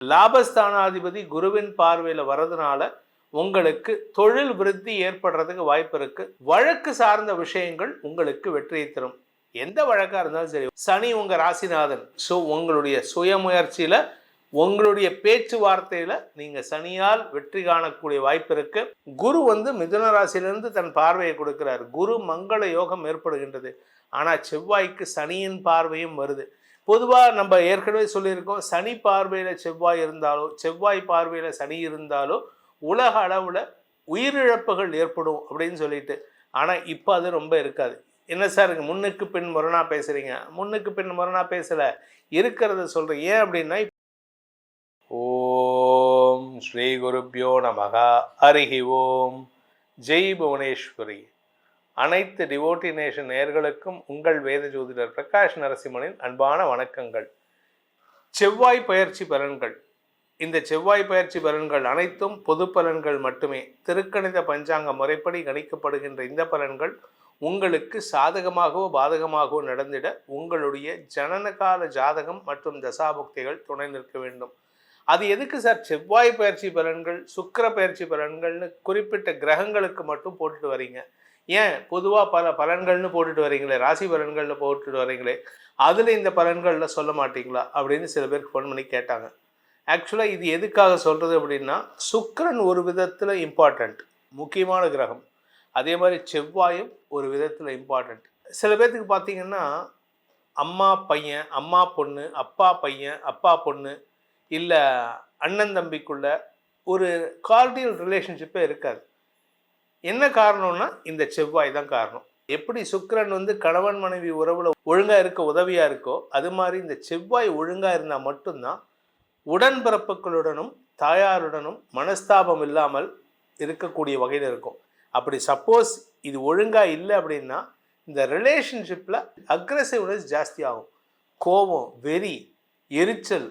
லாபஸ்தானாதிபதி குருவின் பார்வையில் வர்றதுனால உங்களுக்கு தொழில் விருத்தி ஏற்படுறதுக்கு வாய்ப்பு இருக்கு. வழக்கு சார்ந்த விஷயங்கள் உங்களுக்கு வெற்றியை தரும். எந்த வழக்கா இருந்தாலும் சரி, சனி உங்க ராசிநாதன். ஸோ உங்களுடைய சுயமுயற்சியில உங்களுடைய பேச்சுவார்த்தையில நீங்க சனியால் வெற்றி காணக்கூடிய வாய்ப்பு இருக்கு. குரு மிதுன ராசியிலிருந்து தன் பார்வையை கொடுக்கிறார். குரு மங்கள யோகம் ஏற்படுகின்றது. ஆனா செவ்வாய்க்கு சனியின் பார்வையும் வருது. பொதுவாக நம்ம ஏற்கனவே சொல்லியிருக்கோம், சனி பார்வையில் செவ்வாய் இருந்தாலோ செவ்வாய் பார்வையில் சனி இருந்தாலோ உலக அளவில் உயிரிழப்புகள் ஏற்படும் அப்படின்னு சொல்லிட்டு. ஆனால் இப்போ அது ரொம்ப இருக்காது. என்ன சார் முன்னுக்கு பின் முரணா பேசுகிறீங்க? முன்னுக்கு பின் முரணா பேசலை, இருக்கிறத சொல்கிறேன். ஏன் அப்படின்னா, ஓம் ஸ்ரீ குருப்யோ நமகா. ஹரிஹி ஓம். ஜெய் புவனேஸ்வரி. அனைத்து டிவோட்டி நேஷன் நேயர்களுக்கும் உங்கள் வேத ஜோதிடர் பிரகாஷ் நரசிம்மனின் அன்பான வணக்கங்கள். செவ்வாய் பயிற்சி பலன்கள். இந்த செவ்வாய் பயிற்சி பலன்கள் அனைத்தும் பொது பலன்கள் மட்டுமே. திருக்கணித பஞ்சாங்க முறைப்படி கணிக்கப்படுகின்ற இந்த பலன்கள் உங்களுக்கு சாதகமாகவோ பாதகமாகவோ நடந்திட உங்களுடைய ஜனனகால ஜாதகம் மற்றும் தசாபுக்திகள் துணை நிற்க வேண்டும். அது எதுக்கு சார் செவ்வாய் பயிற்சி பலன்கள், சுக்கிர பயிற்சி பலன்கள்னு குறிப்பிட்ட கிரகங்களுக்கு மட்டும் போட்டுட்டு வரீங்க? ஏன் பொதுவாக பல பலன்கள்னு போட்டுட்டு வரீங்களே, ராசி பலன்கள்னு போட்டுட்டு வரீங்களே, அதில் இந்த பலன்களில் சொல்ல மாட்டீங்களா அப்படின்னு சில பேருக்கு ஃபோன் பண்ணி கேட்டாங்க. ஆக்சுவலாக இது எதுக்காக சொல்கிறது அப்படின்னா, சுக்கிரன் ஒரு விதத்தில் இம்பார்ட்டண்ட், முக்கியமான கிரகம். அதே மாதிரி செவ்வாயும் ஒரு விதத்தில் இம்பார்ட்டண்ட். சில பேர்த்துக்கு பார்த்தீங்கன்னா அம்மா பையன், அம்மா பொண்ணு, அப்பா பையன், அப்பா பொண்ணு, இல்லை அண்ணன் தம்பிக்குள்ள ஒரு கார்டியல் ரிலேஷன்ஷிப்பே இருக்காது. என்ன காரணம்னா இந்த செவ்வாய் தான் காரணம். எப்படி சுக்கிரன் கணவன் மனைவி உறவுல ஒழுங்கா இருக்க உதவியா இருக்கோ, அது மாதிரி இந்த செவ்வாய் ஒழுங்கா இருந்தால் மட்டும்தான் உடன்பிறப்புகளுடனும் தாயாருடனும் மனஸ்தாபம் இல்லாமல் இருக்கக்கூடிய வகையில் இருக்கும். அப்படி சப்போஸ் இது ஒழுங்கா இல்லை அப்படின்னா இந்த ரிலேஷன்ஷிப்பில் அக்ரெசிவ்னஸ் ஜாஸ்தி ஆகும். கோபம், வெறி, எரிச்சல்,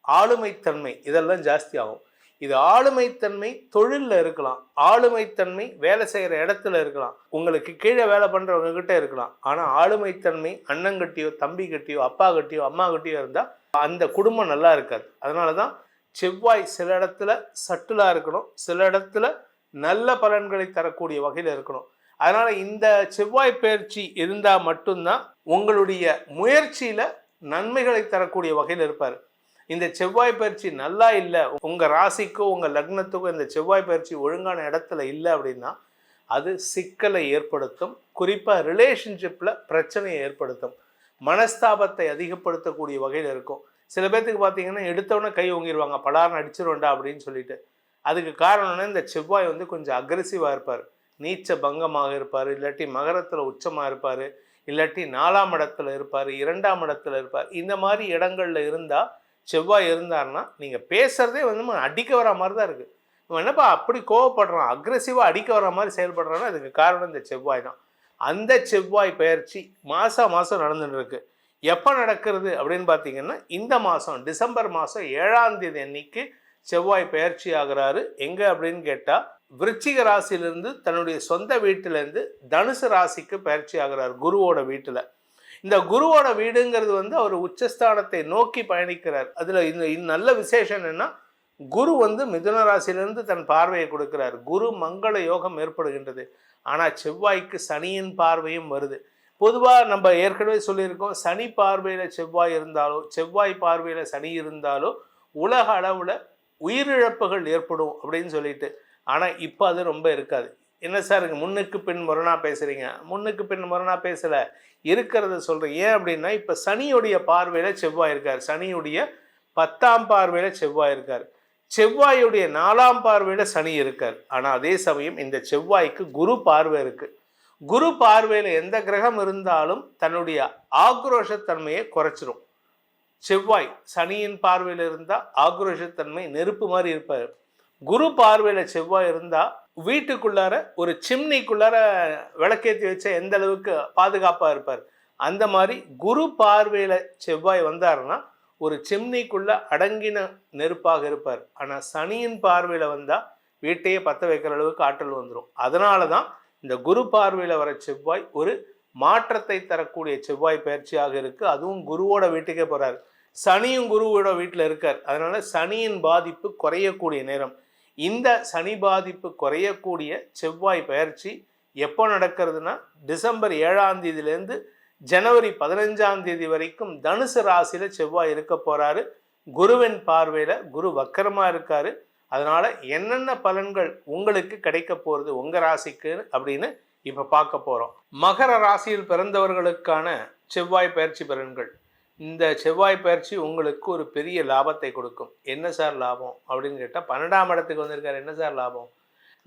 ஆளுமைத்தன்மை இதெல்லாம் ஜாஸ்தி ஆகும். இது ஆளுமைத்தன்மை தொழிலில் இருக்கலாம், ஆளுமைத்தன்மை வேலை செய்கிற இடத்துல இருக்கலாம், உங்களுக்கு கீழே வேலை பண்ணுறவங்க கிட்ட இருக்கலாம். ஆனால் ஆளுமைத்தன்மை அண்ணங்கிட்டையோ தம்பி கிட்டையோ அப்பா கிட்டையோ அம்மா கிட்டையோ இருந்தால் அந்த குடும்பம் நல்லா இருக்காது. அதனால தான் செவ்வாய் சில இடத்துல சட்டிலாக இருக்கணும், சில இடத்துல நல்ல பலன்களை தரக்கூடிய வகையில் இருக்கணும். அதனால் இந்த செவ்வாய் பயிற்சி இருந்தால் மட்டும்தான் உங்களுடைய முயற்சியில் நன்மைகளை தரக்கூடிய வகையில் இருப்பார். இந்த செவ்வாய் பயிற்சி நல்லா இல்லை, உங்கள் ராசிக்கோ உங்கள் லக்னத்துக்கோ இந்த செவ்வாய் பயிற்சி ஒழுங்கான இடத்துல இல்லை அப்படின்னா அது சிக்கலை ஏற்படுத்தும். குறிப்பாக ரிலேஷன்ஷிப்பில் பிரச்சனையை ஏற்படுத்தும், மனஸ்தாபத்தை அதிகப்படுத்தக்கூடிய வகையில் இருக்கும். சில பேர்த்துக்கு பார்த்தீங்கன்னா எடுத்தவொடனே கை ஓங்கிடுவாங்க, பலார்னு அடிச்சிருவேண்டா அப்படின்னு சொல்லிட்டு. அதுக்கு காரணம்னா இந்த செவ்வாய் கொஞ்சம் அக்ரெசிவாக இருப்பார், நீச்ச பங்கமாக இருப்பார், இல்லாட்டி மகரத்தில் உச்சமாக இருப்பார், இல்லாட்டி 4ஆம் இடத்துல இருப்பார், 2ஆம் இடத்துல இருப்பார். இந்த மாதிரி இடங்களில் இருந்தால் செவ்வாய் இருந்தார்னா நீங்கள் பேசுகிறதே அடிக்க வர மாதிரி தான் இருக்குது. இவன் என்னப்பா அப்படி கோவப்படுறான், அக்ரெசிவாக அடிக்க வர மாதிரி செயல்படுறான்னா அதுக்கு காரணம் இந்த செவ்வாய் தான். அந்த செவ்வாய் பயிற்சி மாதம் நடந்துட்டு இருக்கு. எப்போ நடக்கிறது அப்படின்னு பார்த்தீங்கன்னா இந்த மாதம் டிசம்பர் மாதம் 7ஆம் தேதி அன்னைக்கு செவ்வாய் பயிற்சி ஆகிறாரு. எங்கே அப்படின்னு கேட்டால் விருச்சிக ராசியிலிருந்து தன்னுடைய சொந்த வீட்டிலேருந்து தனுசு ராசிக்கு பயிற்சி ஆகிறார், குருவோட வீட்டில். இந்த குருவோட வீடுங்கிறது அவர் உச்சஸ்தானத்தை நோக்கி பயணிக்கிறார். அதில் இந்த நல்ல விசேஷம் என்னென்னா, குரு மிதுன ராசியிலிருந்து தன் பார்வையை கொடுக்கிறார். குரு மங்கள யோகம் ஏற்படுகின்றது. ஆனால் செவ்வாய்க்கு சனியின் பார்வையும் வருது. பொதுவாக நம்ம ஏற்கனவே சொல்லியிருக்கோம், சனி பார்வையில் செவ்வாய் இருந்தாலோ செவ்வாய் பார்வையில் சனி இருந்தாலோ உலக அளவில் உயிரிழப்புகள் ஏற்படும் அப்படின்னு சொல்லிட்டு. ஆனால் இப்போ அது ரொம்ப இருக்காது. என்ன சார் முன்னுக்கு பின் முரணா பேசுகிறீங்க? முன்னுக்கு பின் முரணா பேசலை, இருக்கிறத சொல்கிறேன். ஏன் அப்படின்னா இப்போ சனியுடைய பார்வையில் செவ்வாய் இருக்கார், சனியுடைய 10ஆம் பார்வையில் செவ்வாய் இருக்கார், செவ்வாயுடைய 4ஆம் பார்வையில் சனி இருக்கார். ஆனால் அதே சமயம் இந்த செவ்வாய்க்கு குரு பார்வை இருக்குது. குரு பார்வையில் எந்த கிரகம் இருந்தாலும் தன்னுடைய ஆக்ரோஷத்தன்மையை குறைச்சிரும். செவ்வாய் சனியின் பார்வையில் இருந்தால் ஆக்ரோஷத்தன்மை நெருப்பு மாதிரி இருப்பார். குரு பார்வையில் செவ்வாய் இருந்தால் வீட்டுக்குள்ளார ஒரு சிம்னிக்குள்ளார விளக்கேற்றி வச்ச எந்த அளவுக்கு பாதுகாப்பாக இருப்பார். அந்த மாதிரி குரு பார்வையில் செவ்வாய் வந்தாருன்னா ஒரு சிம்னிக்குள்ள அடங்கின நெருப்பாக இருப்பார். ஆனால் சனியின் பார்வையில் வந்தால் வீட்டையே பற்ற வைக்கிற அளவுக்கு ஆற்றல் வந்துடும். அதனால தான் இந்த குரு பார்வையில் வர செவ்வாய் ஒரு மாற்றத்தை தரக்கூடிய செவ்வாய் பயிற்சியாக இருக்குது. அதுவும் குருவோட வீட்டுக்கே போகிறார். சனியும் குருவோட வீட்டில் இருக்கார். அதனால சனியின் பாதிப்பு குறையக்கூடிய நேரம். இந்த சனி பாதிப்பு குறையக்கூடிய செவ்வாய் பயிற்சி எப்போ நடக்கிறதுனா டிசம்பர் 7ஆம் தேதியிலேருந்து ஜனவரி 15ஆம் தேதி வரைக்கும் தனுசு ராசியில் செவ்வாய் இருக்க போகிறாரு. குருவின் பார்வையில் குரு வக்கரமாக இருக்கார். அதனால் என்னென்ன பலன்கள் உங்களுக்கு கிடைக்க போகிறது உங்கள் ராசிக்கு அப்படின்னு இப்போ பார்க்க போகிறோம். மகர ராசியில் பிறந்தவர்களுக்கான செவ்வாய் பயிற்சி பலன்கள். இந்த செவ்வாய் பயிற்சி உங்களுக்கு ஒரு பெரிய லாபத்தை கொடுக்கும். என்ன சார் லாபம் அப்படின்னு கேட்டால், 12ஆம் இடத்துக்கு வந்திருக்கார். என்ன சார் லாபம்?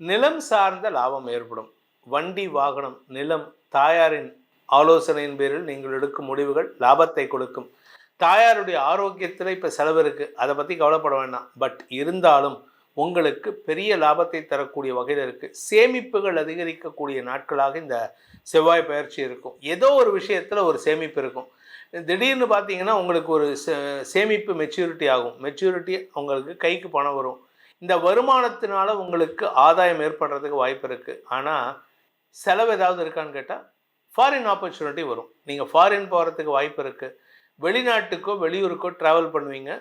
நிலம் சார்ந்த லாபம் ஏற்படும். வண்டி, வாகனம், நிலம், தாயாரின் ஆலோசனையின் பேரில் நீங்கள் எடுக்கும் முடிவுகள் லாபத்தை கொடுக்கும். தாயாருடைய ஆரோக்கியத்தில் இப்போ செலவு இருக்குது, அதை பற்றி கவலைப்பட வேண்டாம். பட் இருந்தாலும் உங்களுக்கு பெரிய லாபத்தை தரக்கூடிய வகையில் இருக்குது. சேமிப்புகள் அதிகரிக்கக்கூடிய நாட்களாக இந்த செவ்வாய் பயிற்சி இருக்கும். ஏதோ ஒரு விஷயத்தில் ஒரு சேமிப்பு இருக்கும். திடீர்னு பார்த்தீங்கன்னா உங்களுக்கு ஒரு சேமிப்பு மெச்சூரிட்டி ஆகும். மெச்சூரிட்டி உங்களுக்கு கைக்கு பணம் வரும். இந்த வருமானத்தினால உங்களுக்கு ஆதாயம் ஏற்படுறதுக்கு வாய்ப்பு இருக்குது. ஆனால் செலவு ஏதாவது இருக்கான்னு கேட்டால் ஃபாரின் ஆப்பர்ச்சுனிட்டி வரும். நீங்கள் ஃபாரின் போகிறதுக்கு வாய்ப்பு இருக்குது. வெளிநாட்டுக்கோ வெளியூருக்கோ ட்ராவல் பண்ணுவீங்க.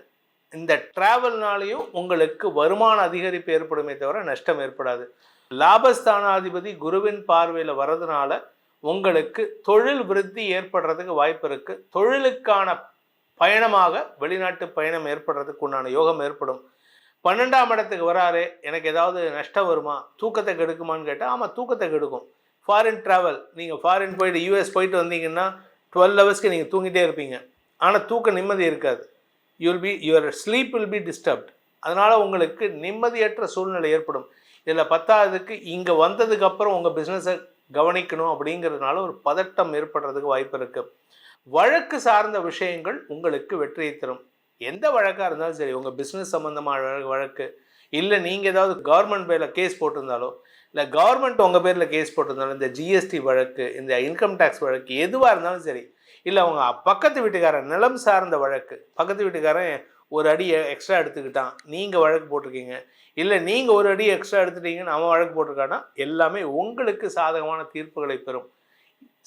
இந்த ட்ராவல்னாலையும் உங்களுக்கு வருமான அதிகரிப்பு ஏற்படுமே தவிர நஷ்டம் ஏற்படாது. லாபஸ்தானாதிபதி குருவின் பார்வையில் வர்றதுனால உங்களுக்கு தொழில் விருத்தி ஏற்படுறதுக்கு வாய்ப்பு இருக்குது. தொழிலுக்கான பயணமாக வெளிநாட்டு பயணம் ஏற்படுறதுக்கு உண்டான யோகம் ஏற்படும். 12ஆம் இடத்துக்கு வராரு, எனக்கு ஏதாவது நஷ்டம் வருமா, தூக்கத்தை கெடுக்குமான்னு கேட்டால் ஆமாம், தூக்கத்தை கெடுக்கும். ஃபாரின் ட்ராவல், நீங்கள் ஃபாரின் போயிட்டு யூஎஸ் போயிட்டு வந்தீங்கன்னா 12 ஹவர்ஸ்க்கு நீங்கள் தூங்கிட்டே இருப்பீங்க. ஆனால் தூக்க நிம்மதி இருக்காது. Your sleep will be disturbed. அதனால் உங்களுக்கு நிம்மதியற்ற சூழ்நிலை ஏற்படும். இதில் 10ஆவதுக்கு இங்கே வந்ததுக்கப்புறம் உங்கள் பிஸ்னஸை கவனிக்கணும் அப்படிங்கிறதுனால ஒரு பதட்டம் ஏற்படுறதுக்கு வாய்ப்பு இருக்குது. வழக்கு சார்ந்த விஷயங்கள் உங்களுக்கு வெற்றியை தரும். எந்த வழக்காக இருந்தாலும் சரி, உங்கள் பிஸ்னஸ் சம்மந்தமான வழக்கு, இல்லை நீங்கள் ஏதாவது கவர்மெண்ட் பேரில் கேஸ் போட்டிருந்தாலோ, இல்லை கவர்மெண்ட் உங்கள் பேரில் கேஸ் போட்டிருந்தாலும், இந்த ஜிஎஸ்டி வழக்கு, இந்த இன்கம் டேக்ஸ் வழக்கு எதுவாக இருந்தாலும் சரி, இல்லை அவங்க பக்கத்து வீட்டுக்காரன் நிலம் சார்ந்த வழக்கு, பக்கத்து வீட்டுக்காரன் ஒரு அடி எக்ஸ்ட்ரா எடுத்துக்கிட்டான், நீங்கள் வழக்கு போட்டிருக்கீங்க, இல்லை நீங்கள் ஒரு அடி எக்ஸ்ட்ரா எடுத்துட்டீங்கன்னு அவன் வழக்கு போட்டிருக்கான்னா எல்லாமே உங்களுக்கு சாதகமான தீர்ப்புகளை பெறும்.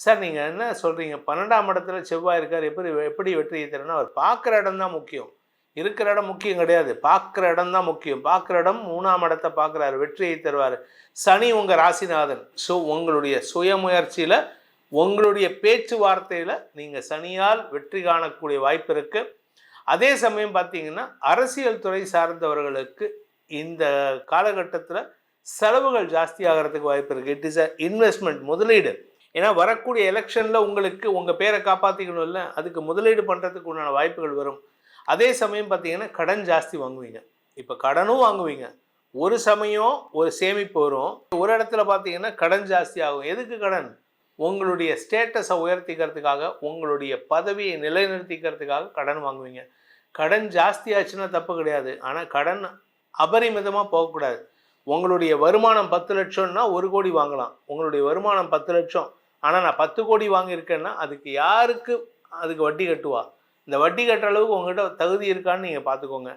சார் நீங்கள் என்ன சொல்கிறீங்க, 12ஆம் இடத்துல செவ்வாய் இருக்கார், எப்படி வெற்றியை தரணும்னா, அவர் பார்க்குற இடம் தான் முக்கியம். இருக்கிற இடம் முக்கியம் கிடையாது, பார்க்குற இடம் தான் முக்கியம். பார்க்குற இடம் 3ஆம் இடத்தை பார்க்குறாரு, வெற்றியை தருவார். சனி உங்கள் ராசிநாதன். ஸோ உங்களுடைய சுயமுயற்சியில், உங்களுடைய பேச்சுவார்த்தையில் நீங்கள் சனியால் வெற்றி காணக்கூடிய வாய்ப்பு இருக்குது. அதே சமயம் பார்த்தீங்கன்னா அரசியல் துறை சார்ந்தவர்களுக்கு இந்த காலகட்டத்தில் செலவுகள் ஜாஸ்தி ஆகிறதுக்கு வாய்ப்பு இருக்குது. இட் இஸ் அ இன்வெஸ்ட்மெண்ட், முதலீடு. ஏன்னா வரக்கூடிய எலெக்ஷனில் உங்களுக்கு உங்கள் பேரை காப்பாற்றிக்கணும் இல்லை, அதுக்கு முதலீடு பண்ணுறதுக்கு உண்டான வாய்ப்புகள் வரும். அதே சமயம் பார்த்தீங்கன்னா கடன் ஜாஸ்தி வாங்குவீங்க. இப்போ கடனும் வாங்குவீங்க, ஒரு சமயம் ஒரு சேமிப்பு வரும். ஒரு இடத்துல பார்த்தீங்கன்னா கடன் ஜாஸ்தி ஆகும். எதுக்கு கடன்? உங்களுடைய ஸ்டேட்டஸை உயர்த்திக்கிறதுக்காக, உங்களுடைய பதவியை நிலைநிறுத்திக்கிறதுக்காக கடன் வாங்குவீங்க. கடன் ஜாஸ்தி ஆச்சுன்னா தப்பு கிடையாது, ஆனால் கடன் அபரிமிதமாக போகக்கூடாது. உங்களுடைய வருமானம் 10 லட்சம்னா 1 கோடி வாங்கலாம். உங்களுடைய வருமானம் 10 லட்சம், ஆனால் நான் 10 கோடி வாங்கியிருக்கேன்னா அதுக்கு யாருக்கு அதுக்கு வட்டி கட்டுவா? இந்த வட்டி கட்டுற அளவுக்கு உங்கள்கிட்ட தகுதி இருக்கான்னு நீங்கள் பார்த்துக்கோங்க.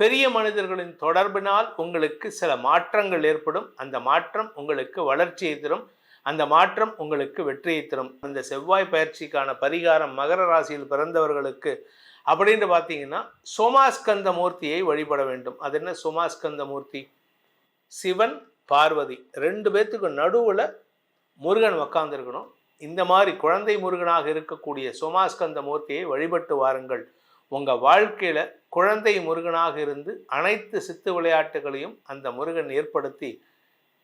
பெரிய மனிதர்களின் தொடர்பினால் உங்களுக்கு சில மாற்றங்கள் ஏற்படும். அந்த மாற்றம் உங்களுக்கு வளர்ச்சியை தரும். அந்த மாற்றம் உங்களுக்கு வெற்றியை தரும். இந்த செவ்வாய் பயிற்சிக்கான பரிகாரம் மகர ராசியில் பிறந்தவர்களுக்கு அப்படின்ட்டு பார்த்தீங்கன்னா சோமாஸ்கந்த மூர்த்தியை வழிபட வேண்டும். அது என்ன சோமாஸ்கந்த மூர்த்தி? சிவன் பார்வதி 2 பேர்த்துக்கு நடுவில் முருகன் உக்காந்துருக்கணும். இந்த மாதிரி குழந்தை முருகனாக இருக்கக்கூடிய சோமாஸ்கந்த மூர்த்தியை வழிபட்டு வாருங்கள். உங்கள் வாழ்க்கையில் குழந்தை முருகனாக இருந்து அனைத்து சித்து விளையாட்டுகளையும் அந்த முருகன் ஏற்படுத்தி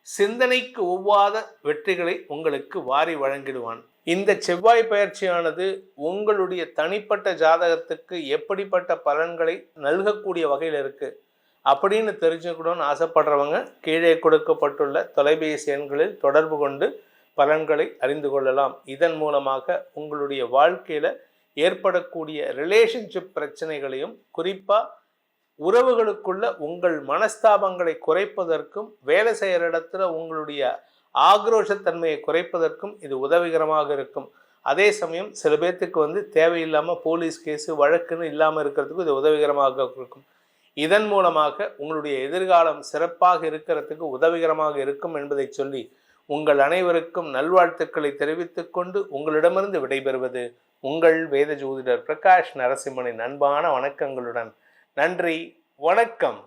சிந்தனைக்கு ஒவ்வாத வெற்றிகளை உங்களுக்கு வாரி வழங்கிடுவான். இந்த செவ்வாய் பயிற்சியானது உங்களுடைய தனிப்பட்ட ஜாதகத்துக்கு எப்படிப்பட்ட பலன்களை நல்கக்கூடிய வகையில் இருக்குது அப்படின்னு தெரிஞ்சுக்கணும்னு ஆசைப்படுறவங்க கீழே கொடுக்கப்பட்டுள்ள தொலைபேசி எண்களில் தொடர்பு கொண்டு பலன்களை அறிந்து கொள்ளலாம். இதன் மூலமாக உங்களுடைய வாழ்க்கையில் ஏற்படக்கூடிய ரிலேஷன்ஷிப் பிரச்சனைகளையும், குறிப்பாக உறவுகளுக்குள்ள உங்கள் மனஸ்தாபங்களை குறைப்பதற்கும், வேலை செய்கிற இடத்துல உங்களுடைய ஆக்ரோஷத்தன்மையை குறைப்பதற்கும் இது உதவிகரமாக இருக்கும். அதே சமயம் சில பேர்த்துக்கு தேவையில்லாமல் போலீஸ் கேஸு வழக்குன்னு இல்லாமல் இருக்கிறதுக்கும் இது உதவிகரமாக இருக்கும். இதன் மூலமாக உங்களுடைய எதிர்காலம் சிறப்பாக இருக்கிறதுக்கு உதவிகரமாக இருக்கும் என்பதை சொல்லி உங்கள் அனைவருக்கும் நல்வாழ்த்துக்களை தெரிவித்துக் கொண்டு உங்களிடமிருந்து விடைபெறுவது உங்கள் வேத ஜோதிடர் பிரகாஷ் நரசிம்மனின் அன்பான வணக்கங்களுடன். நன்றி, வணக்கம்.